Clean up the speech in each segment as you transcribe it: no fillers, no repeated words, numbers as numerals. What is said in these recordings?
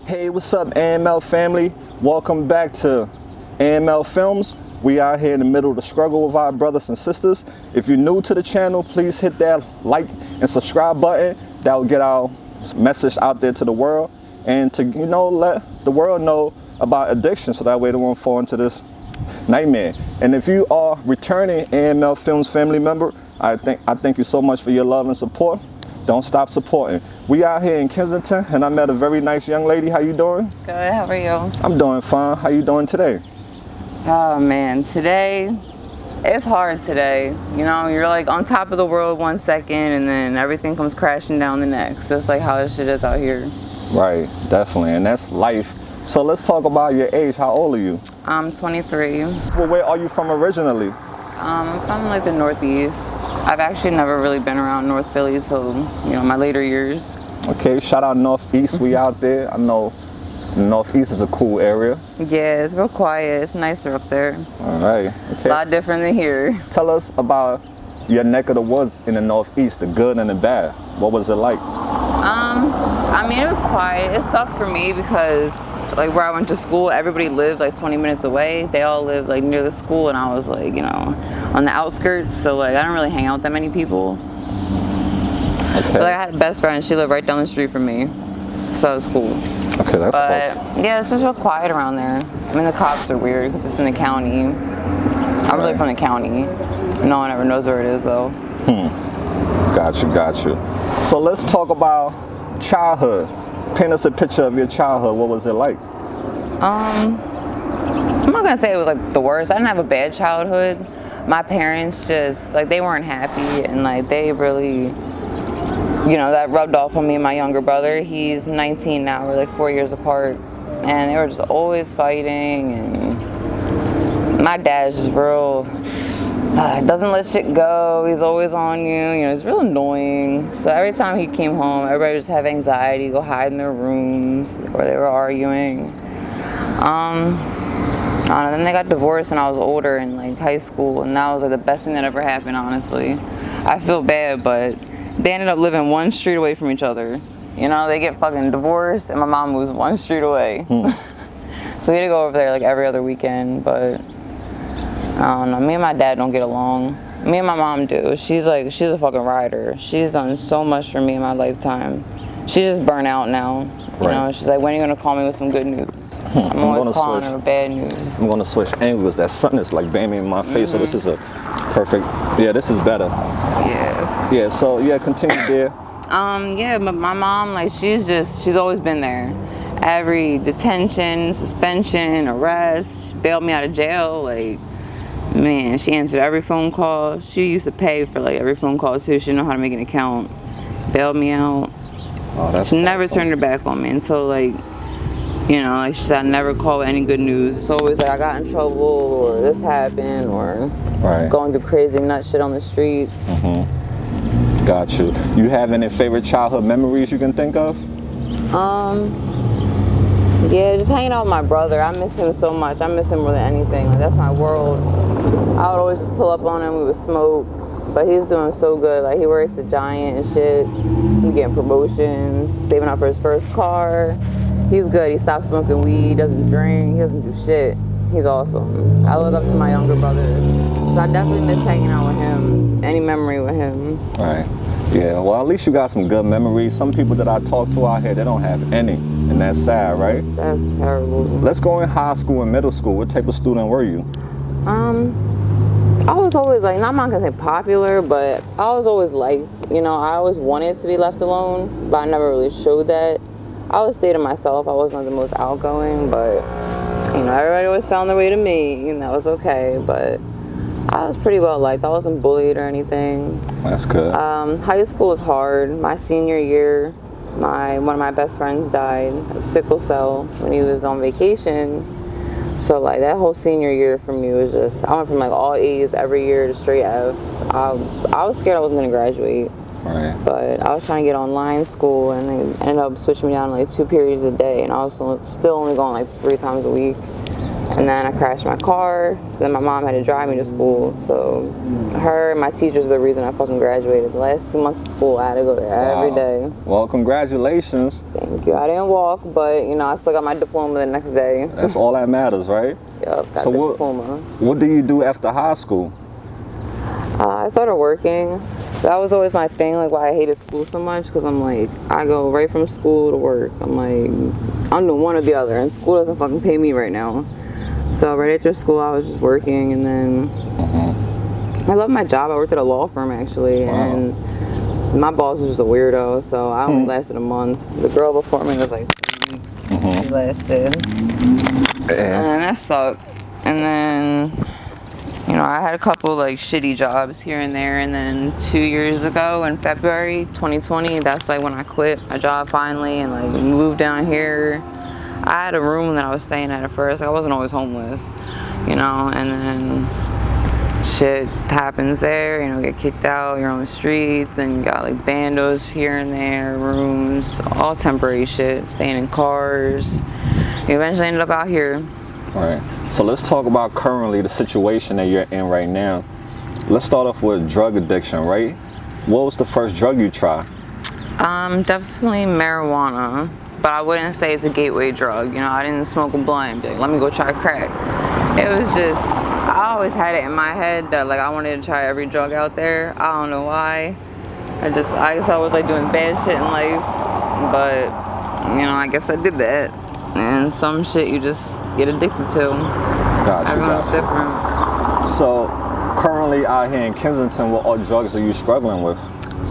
Hey, what's up, AML family? Welcome back to AML Films. We out here in the middle of the struggle with our brothers and sisters. If you're new to the channel, please hit that like and subscribe button. That will get our message out there to the world and to, let the world know about addiction so that way they won't fall into this nightmare. And if you are returning AML Films family member, I thank you so much for your love and support. Don't stop supporting. We out here in Kensington, and I met a very nice young lady. How you doing? Good, how are you? I'm doing fine. How you doing today? Oh man, today, it's hard today. You're like on top of the world 1 second, and then everything comes crashing down the next. That's like how this shit is out here. Right, definitely, and that's life. So let's talk about your age. How old are you? I'm 23. Well, where are you from originally? I'm from like the Northeast. I've actually never really been around North Philly till, my later years. Okay, shout out Northeast. We out there. I know Northeast is a cool area. Yeah, it's real quiet. It's nicer up there. All right. Okay. A lot different than here. Tell us about your neck of the woods in the Northeast, the good and the bad. What was it like? It was quiet. It sucked for me because like where I went to school, everybody lived like 20 minutes away. They all lived like near the school, and I was like, on the outskirts. So like I don't really hang out with that many people. Okay. But like, I had a best friend. She lived right down the street from me, so it was cool. Okay, that's But yeah, it's just real quiet around there. The cops are weird because it's in the county. I'm really from the county. No one ever knows where it is though. Got you. So let's talk about childhood. Paint us a picture of your childhood. What was it like? I'm not gonna say it was like the worst. I didn't have a bad childhood. My parents just like they weren't happy, and like they really, that rubbed off on me and my younger brother. He's 19 now. We're like 4 years apart, and they were just always fighting. And my dad's just real. Doesn't let shit go. He's always on you. He's real annoying. So every time he came home, everybody would just have anxiety, go hide in their rooms where they were arguing. Then they got divorced when I was older in like high school, and that was like the best thing that ever happened, honestly. I feel bad, but they ended up living 1 street away from each other. They get fucking divorced, and my mom moves 1 street away. So we had to go over there like every other weekend, but I don't know. Me and my dad don't get along. Me and my mom do. She's a fucking rider. She's done so much for me in my lifetime. She's just burnt out now. Right. She's like, when are you gonna call me with some good news? I'm always calling her with bad news. I'm gonna switch angles. That sun is like banging in my face, so this is a perfect. Yeah, this is better. Yeah. Yeah. So yeah, continue there. Yeah, but my mom, like, she's always been there. Every detention, suspension, arrest, she bailed me out of jail, like. Man, she answered every phone call. She used to pay for like every phone call too. She didn't know how to make an account. Bailed me out. Oh, that's she never turned her back on me until like she said, I never call with any good news. It's always like I got in trouble or this happened or going through crazy nut shit on the streets. Got you. You have any favorite childhood memories you can think of? Yeah, just hanging out with my brother. I miss him so much. I miss him more than anything. Like, that's my world. I would always just pull up on him. We would smoke. But he's doing so good. Like, he works at Giant and shit. He's getting promotions, saving up for his first car. He's good. He stopped smoking weed, doesn't drink, he doesn't do shit. He's awesome. I look up to my younger brother. So I definitely miss hanging out with him. Any memory with him. Right. Yeah, well, at least you got some good memories. Some people that I talk to out here, they don't have any. And that's sad, right? That's terrible. Let's go in high school and middle school. What type of student were you? I was always like, I'm not gonna say popular, but I was always liked. I always wanted to be left alone, but I never really showed that. I always stayed to myself. I wasn't the most outgoing, but everybody always found their way to me, and that was okay. But I was pretty well liked. I wasn't bullied or anything. That's good. High school was hard. My senior year, one of my best friends died of sickle cell when he was on vacation. So like that whole senior year for me was just, I went from like all A's every year to straight F's. I was scared I wasn't gonna graduate. Right. But I was trying to get online school, and they ended up switching me down to like 2 periods a day, and I was still only going like 3 times a week. And then I crashed my car, so then my mom had to drive me to school. So her and my teachers are the reason I fucking graduated. The last 2 months of school, I had to go there every day. Well, congratulations. Thank you. I didn't walk, but you know, I still got my diploma the next day. That's all that matters, right? Yep, got the diploma. What do you do after high school? I started working. That was always my thing, like why I hated school so much, because I'm like, I go right from school to work. I'm like, I'm doing one or the other, and school doesn't fucking pay me right now. So right after school, I was just working, and then I love my job. I worked at a law firm, actually, and my boss was just a weirdo, so I only lasted a month. The girl before me was like 3 weeks. She lasted. And that sucked. And then, you know, I had a couple like shitty jobs here and there, and then 2 years ago in February 2020, that's like when I quit my job finally and like moved down here. I had a room that I was staying at first. Like, I wasn't always homeless, you know, and then shit happens there, you know, get kicked out, you're on the streets, then you got like bandos here and there, rooms, all temporary shit, staying in cars. You eventually ended up out here. All right. So let's talk about currently the situation that you're in right now. Let's start off with drug addiction, right? What was the first drug you tried? Definitely marijuana, but I wouldn't say it's a gateway drug. You know, I didn't smoke a blunt and be like, let me go try crack. It was just, I always had it in my head that like I wanted to try every drug out there. I don't know why. I guess I was like doing bad shit in life, but you know, I guess I did that. And some shit you just get addicted to. Gotcha. Everyone's different. So currently out here in Kensington, what all drugs are you struggling with?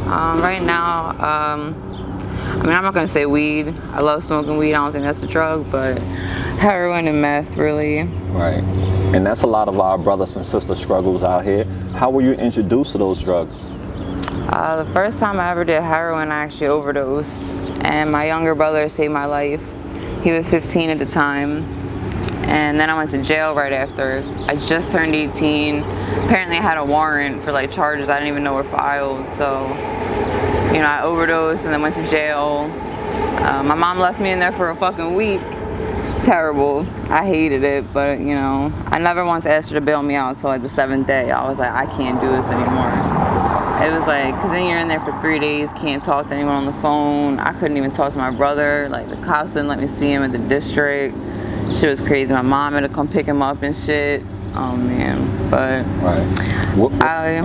Right now, I mean, I'm not gonna say weed. I love smoking weed. I don't think that's a drug, but heroin and meth, really. Right. And that's a lot of our brothers and sisters struggles out here. How were you introduced to those drugs? The first time I ever did heroin, I actually overdosed, and my younger brother saved my life. He was 15 at the time, and then I went to jail right after. I just turned 18. Apparently I had a warrant for like charges I didn't even know were filed, so you know, I overdosed and then went to jail. My mom left me in there for a fucking week. It's terrible. I hated it, but you know, I never once asked her to bail me out until like the 7th day. I was like, I can't do this anymore. It was like, cause then you're in there for 3 days, can't talk to anyone on the phone. I couldn't even talk to my brother. Like the cops wouldn't let me see him at the district. Shit was crazy. My mom had to come pick him up and shit. Oh man, but I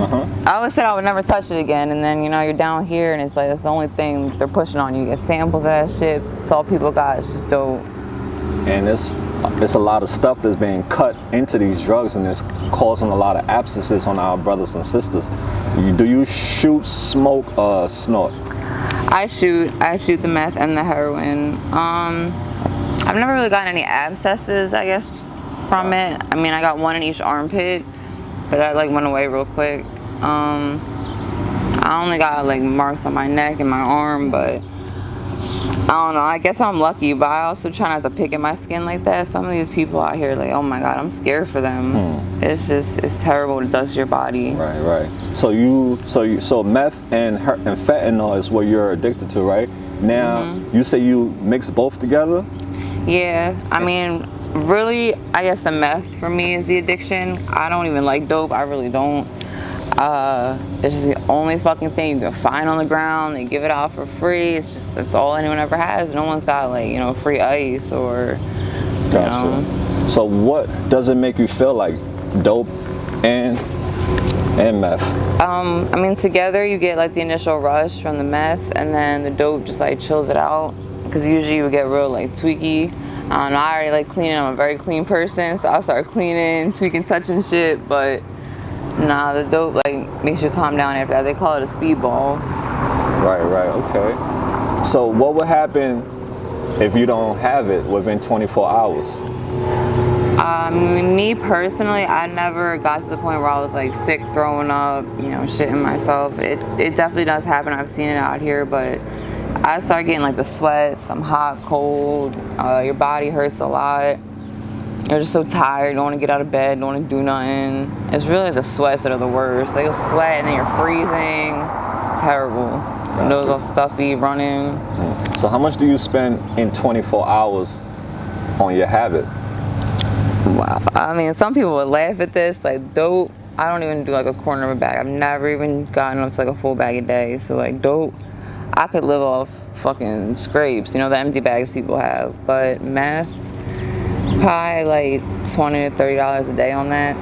always said I would never touch it again, and then you know you're down here and it's like that's the only thing they're pushing on you. You get samples of that shit. It's all people got. It's just dope. And it's a lot of stuff that's being cut into these drugs, and it's causing a lot of abscesses on our brothers and sisters. Do you shoot, smoke, snort? I shoot the meth and the heroin. I've never really gotten any abscesses, I guess, from it. I mean, I got one in each armpit, but that like went away real quick. I only got like marks on my neck and my arm, but I don't know, I guess I'm lucky, but I also try not to pick at my skin like that. Some of these people out here, like, oh my God, I'm scared for them. It's terrible what it does to your body. Right. So meth and fentanyl is what you're addicted to, right? Now, you say you mix both together? Yeah, I mean, really, I guess the meth for me is the addiction. I don't even like dope, I really don't. It's just the only fucking thing you can find on the ground. They give it out for free. It's just, that's all anyone ever has. No one's got like, you know, free ice or, you know. So what does it make you feel like, dope and meth? I mean, together you get like the initial rush from the meth, and then the dope just like chills it out. Because usually you would get real like tweaky. I don't know, I already like cleaning. I'm a very clean person, so I'll start cleaning, tweaking, touching shit, but nah, the dope like makes you calm down after that. They call it a speedball. Right, okay. So what would happen if you don't have it within 24 hours? Me personally, I never got to the point where I was like sick, throwing up, you know, shitting myself. It definitely does happen. I've seen it out here, but I start getting like the sweats. I'm hot, cold. Your body hurts a lot. You're just so tired. You don't want to get out of bed. Don't want to do nothing. It's really the sweats that are the worst. Like you'll sweat and then you're freezing. It's terrible. Your nose all stuffy, running. So how much do you spend in 24 hours on your habit? Wow. I mean, some people would laugh at this. Like, dope, I don't even do like a quarter of a bag. I've never even gotten up to like a full bag a day. So like dope, I could live off fucking scrapes, you know, the empty bags people have. But meth, probably like $20 to $30 a day on that.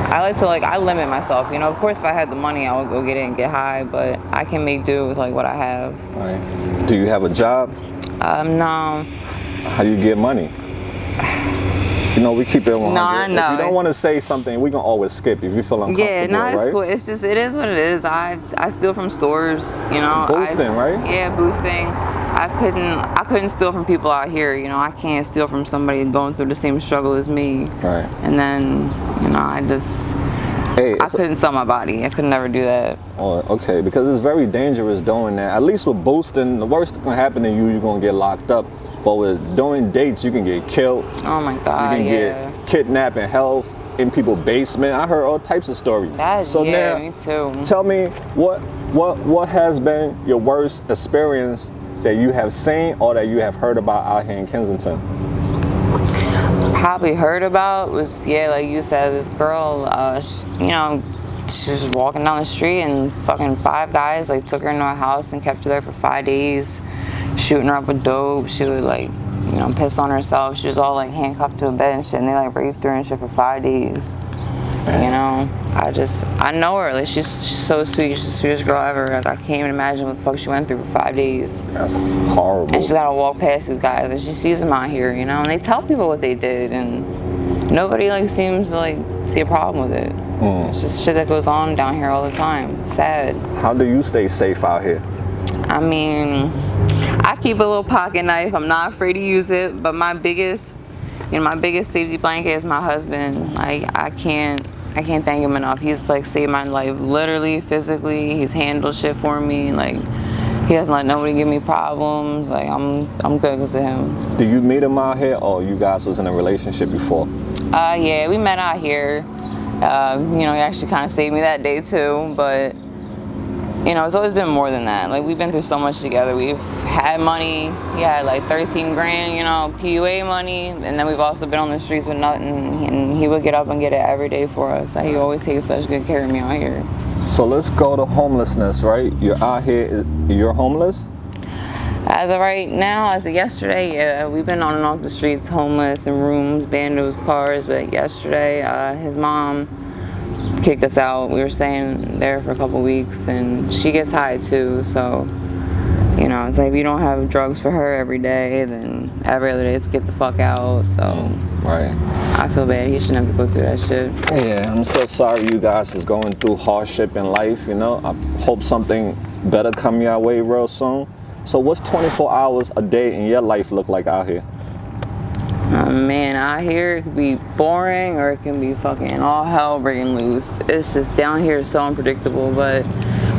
I like to I limit myself, you know. Of course, if I had the money, I would go get it and get high, but I can make do with like what I have. Right. Do you have a job? No. How do you get money? You know, we keep it 100. No, I know. If you don't want to say something, we can always skip if you feel uncomfortable, Yeah, no, it's right? cool. It's just, it is what it is. I steal from stores, you know. Boosting, right? Yeah, boosting. I couldn't steal from people out here, you know. I can't steal from somebody going through the same struggle as me. Right. And then, you know, I couldn't sell my body. I could never do that. Oh, okay, because it's very dangerous doing that. At least with boosting, the worst that can happen to you, you're going to get locked up. But with doing dates, you can get killed. Oh my God, you can get kidnapped and held in people's basement. I heard all types of stories. Yeah, me too. Tell me, what has been your worst experience that you have seen or that you have heard about out here in Kensington? Probably heard about was, yeah, like you said, this girl, you know, she was walking down the street and fucking 5 guys like took her into a house and kept her there for 5 days, shooting her up with dope. She would like, you know, piss on herself. She was all like handcuffed to a bed and shit, and they like raped her and shit for 5 days. You know, I know her. Like she's so sweet. She's the sweetest girl ever. Like I can't even imagine what the fuck she went through for 5 days. That's horrible. And she's gotta walk past these guys, and she sees them out here, you know, and they tell people what they did, and nobody like seems to like see a problem with it. It's just shit that goes on down here all the time. It's sad. How do you stay safe out here? I mean, I keep a little pocket knife. I'm not afraid to use it, but my biggest safety blanket is my husband. Like I can't thank him enough. He's like saved my life, literally, physically. He's handled shit for me. Like he doesn't let nobody give me problems. Like I'm good because of him. Do you meet him out here, or you guys was in a relationship before? Yeah, we met out here. You know, he actually kind of saved me that day too, but you know, it's always been more than that. Like we've been through so much together. We've had money. He had like 13 grand, you know, PUA money, and then we've also been on the streets with nothing. And he would get up and get it every day for us. Like he always takes such good care of me out here. So let's go to homelessness, right? You're out here. You're homeless? As of right now, as of yesterday, yeah, we've been on and off the streets, homeless, in rooms, bandos, cars. But yesterday, his mom kicked us out. We were staying there for a couple weeks, and she gets high too. So, you know, it's like if you don't have drugs for her every day, then every other day it's get the fuck out. So, right. I feel bad. He shouldn't have to go through that shit. Yeah, I'm so sorry you guys is going through hardship in life. You know, I hope something better come your way real soon. So what's 24 hours a day in your life look like out here? Man, out here it could be boring or it can be fucking all hell breaking loose. It's just down here is so unpredictable, but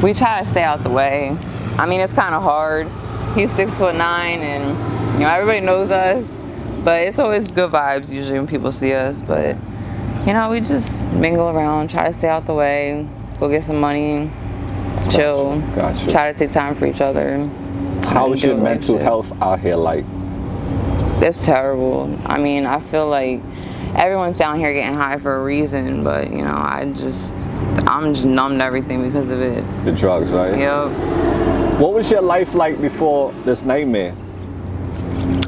we try to stay out the way. I mean, it's kind of hard. He's 6'9", and you know everybody knows us, but it's always good vibes usually when people see us. But you know, we just mingle around, try to stay out the way, go get some money, chill, Gotcha. Try to take time for each other. How is your mental health out here like? It's terrible. I mean, I feel like everyone's down here getting high for a reason, but you know, I'm just numb to everything because of it. The drugs, right? Yep. What was your life like before this nightmare?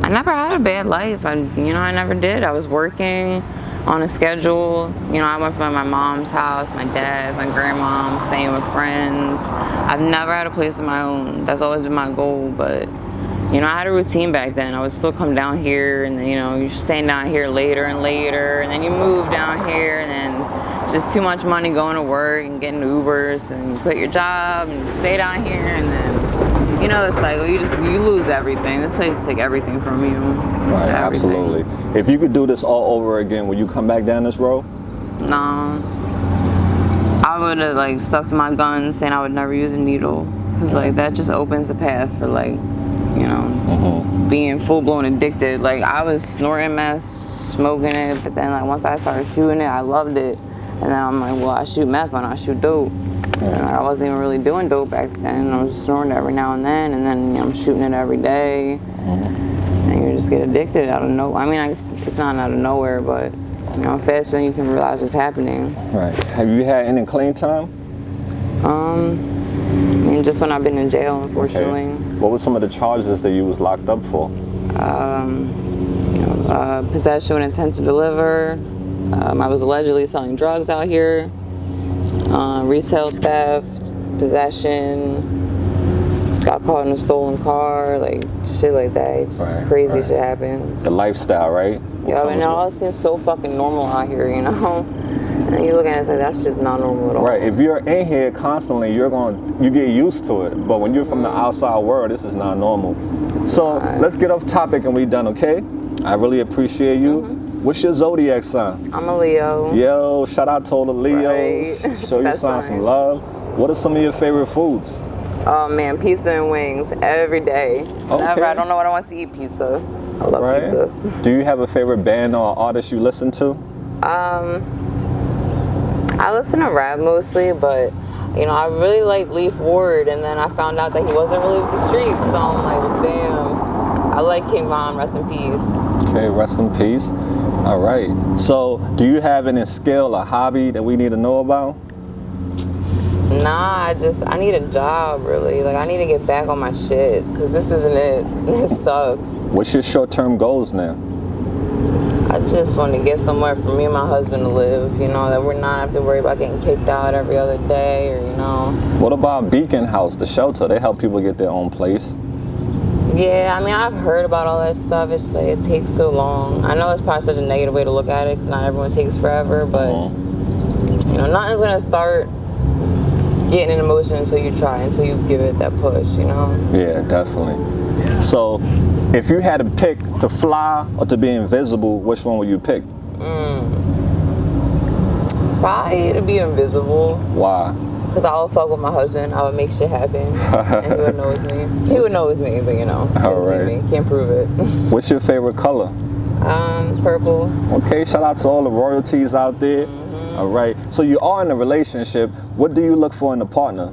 I never had a bad life. I never did. I was working on a schedule. You know, I went from my mom's house, my dad's, my grandmom's, staying with friends. I've never had a place of my own. That's always been my goal, but you know, I had a routine back then. I would still come down here, and then, you know, you're staying down here later and later, and then you move down here, and then it's just too much money going to work and getting Ubers, and you quit your job and you stay down here, and then, you know, the cycle. You lose everything. This place takes everything from you. Right, absolutely. If you could do this all over again, would you come back down this road? No. I would have like stuck to my guns, saying I would never use a needle, because like that just opens the path for like, you know, being full-blown addicted. Like I was snorting meth, smoking it, but then like once I started shooting it, I loved it. And then I'm like, well, I shoot meth when I shoot dope. And I wasn't even really doing dope back then. I was just snorting every now and then I'm shooting it every day. And you just get addicted out of nowhere. I mean, it's not out of nowhere, but You know, faster than you can realize what's happening. Right. Have you had any clean time? I mean, just when I've been in jail, unfortunately. Okay. What were some of the charges that you was locked up for? Possession with intent to deliver. I was allegedly selling drugs out here. Retail theft, possession. Got caught in a stolen car, like shit like that. Just crazy shit happens. The lifestyle, right? Yeah, and it all seems so fucking normal out here, you know? And you look at it and say, that's just not normal at all. Right, if you're in here constantly, you get used to it. But when you're from the outside world, this is not normal. Let's get off topic and we done, okay? I really appreciate you. What's your zodiac sign? I'm a Leo. Yo, shout out to all the Leos. Right. Show your sign some love. What are some of your favorite foods? Oh man, pizza and wings every day. Okay. Never, I don't know what I want to eat pizza. I love pizza. Do you have a favorite band or artist you listen to? I listen to rap mostly, but you know, I really like Leaf Ward, and then I found out that he wasn't really with the streets, so I'm like, damn. I like King Von, rest in peace. Okay, rest in peace. All right. So, do you have any skill or hobby that we need to know about? Nah, I need a job, really. Like, I need to get back on my shit, because this isn't it. This sucks. What's your short-term goals now? I just want to get somewhere for me and my husband to live, you know, that we're not have to worry about getting kicked out every other day, or, you know. What about Beacon House, the shelter? They help people get their own place. Yeah, I mean, I've heard about all that stuff. It's just like, it takes so long. I know it's probably such a negative way to look at it, because not everyone takes forever, but, you know, nothing's going to start getting an emotion until you try, until you give it that push, you know? Yeah, definitely. So, if you had to pick to fly or to be invisible, which one would you pick? Probably to be invisible. Why? Because I would fuck with my husband. I would make shit happen. And he would know it's me. He would know it's me, but you know, can't see me. Can't prove it. What's your favorite color? Purple. Okay, shout out to all the royalties out there. All right. So you are in a relationship. What do you look for in a partner?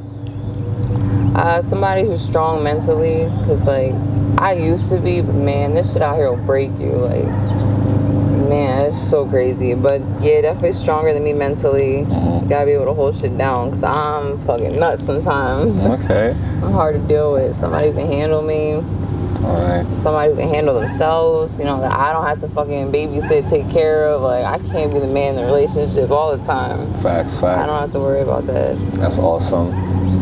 Somebody who's strong mentally, because like I used to be, but man, this shit out here will break you. Like, man, it's so crazy. But yeah, definitely stronger than me mentally. You gotta be able to hold shit down, because I'm fucking nuts sometimes. Okay. I'm hard to deal with. Somebody who can handle me. All right. Somebody who can handle themselves, you know, that I don't have to fucking babysit, take care of. Like, I can't be the man in the relationship all the time. Facts. I don't have to worry about that. That's awesome.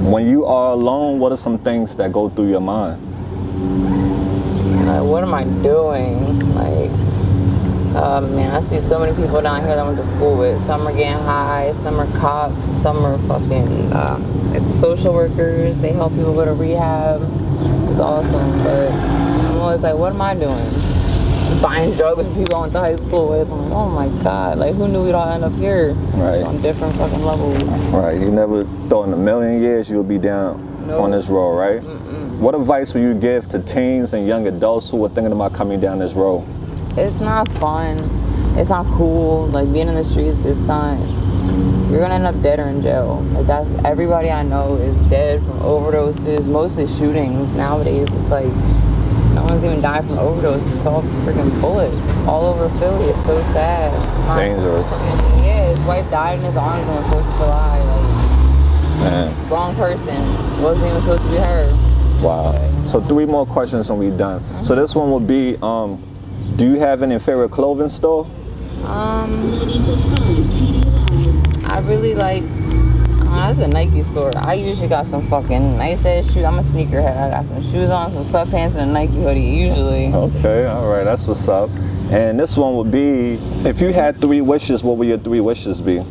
When you are alone, what are some things that go through your mind? Like, what am I doing? Like, man, I see so many people down here that I went to school with. Some are getting high, some are cops, some are fucking social workers. They help people go to rehab. It's awesome, but I'm always like, what am I doing? Buying drugs with people I went to high school with. I'm like, oh my God, like who knew we'd all end up here? Right. Just on different fucking levels. Right, you never thought in a million years you'll be down on this road, right? What advice would you give to teens and young adults who are thinking about coming down this road? It's not fun. It's not cool. Like, being in the streets is not, you're gonna end up dead or in jail. Like, that's, everybody I know is dead from overdoses, mostly shootings. Nowadays, it's like, no one's even died from overdoses. It's all freaking bullets all over Philly. It's so sad. Dangerous. Yeah, his wife died in his arms on the 4th of July. Like, man. Wrong person. Wasn't even supposed to be her. Wow. So 3 more questions and we're done. So this one would be, do you have any favorite clothing store? I really like, that's a Nike store. I usually got some fucking nice ass shoes. I'm a sneakerhead. I got some shoes on, some sweatpants, and a Nike hoodie usually. Okay, all right, that's what's up. And this one would be, if you had 3 wishes, what would your 3 wishes be?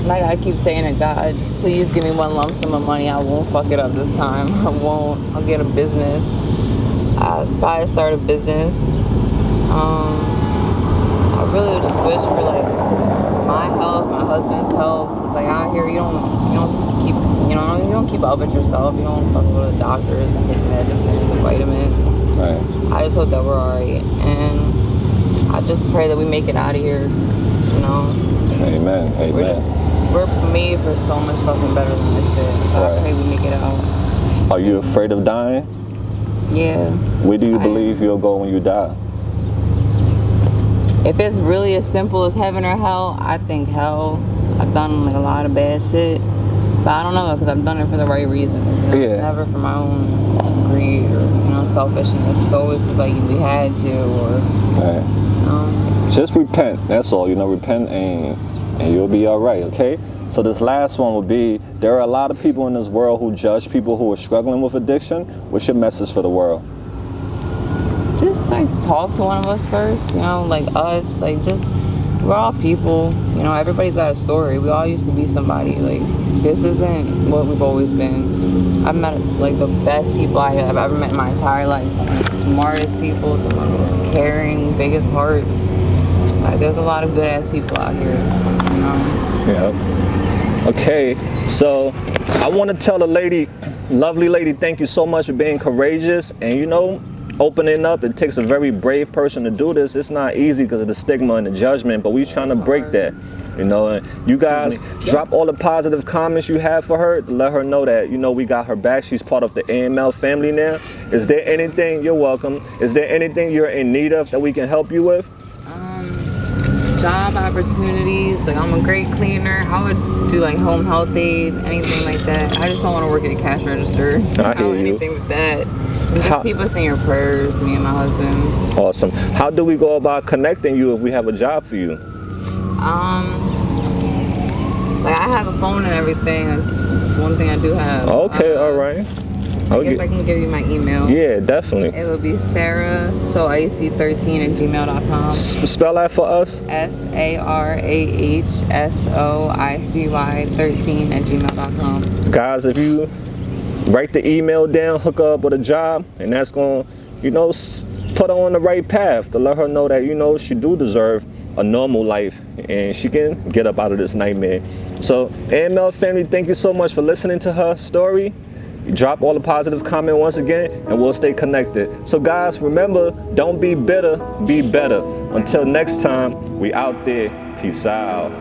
Like I keep saying to God, just please give me one lump sum of money. I won't fuck it up this time. I won't. I'll get a business. I aspire to start a business. I really just wish for like my health, my husband's health. It's like out here you don't keep up with yourself. You don't fucking go to the doctors and take medicine and vitamins. Right. I just hope that we're alright, and I just pray that we make it out of here. You know. Amen. Amen. We're made for so much fucking better than this shit. So I pray we make it out. Are you afraid of dying? Yeah. Where do you believe you'll go when you die? if it's really as simple as heaven or hell, I think hell. I've done like a lot of bad shit, but I don't know because I've done it for the right reason. You know? Yeah. Never for my own greed or selfishness. It's always because like we had to or. Right. Just repent. That's all. Repent and you'll be all right. Okay. So this last one will be: there are a lot of people in this world who judge people who are struggling with addiction. What's your message for the world? Just like talk to one of us first, like us, like just we're all people, everybody's got a story. We all used to be somebody. Like this isn't what we've always been. I've met like the best people I've ever met in my entire life. Some of the smartest people, some of the most caring, biggest hearts. Like there's a lot of good ass people out here. Yeah. Okay, so I want to tell the lady, lovely lady, thank you so much for being courageous and opening up. It takes a very brave person to do this. It's not easy because of the stigma and the judgment, but we're trying to break that. And you guys drop all the positive comments you have for her to let her know that we got her back. She's part of the AML family now. Is there anything, you're welcome, is there anything you're in need of that we can help you with? Job opportunities. Like I'm a great cleaner. I would do like home health aid, anything like that. I just don't want to work at a cash register. I hear you. Anything with that. Just keep us in your prayers, me and my husband. Awesome. How do we go about connecting you if we have a job for you? Like I have a phone and everything. That's one thing I do have. Okay, all right. I guess I can give you my email. Yeah, definitely. It would be sarahsoicy13@gmail.com. Spell that for us. SARAHSOICY13@gmail.com. Guys, if you write the email down, hook her up with a job, and that's going to, put her on the right path to let her know that, she do deserve a normal life and she can get up out of this nightmare. So, AML family, thank you so much for listening to her story. Drop all the positive comment once again, and we'll stay connected. So guys, remember, don't be bitter, be better. Until next time, we out there. Peace out.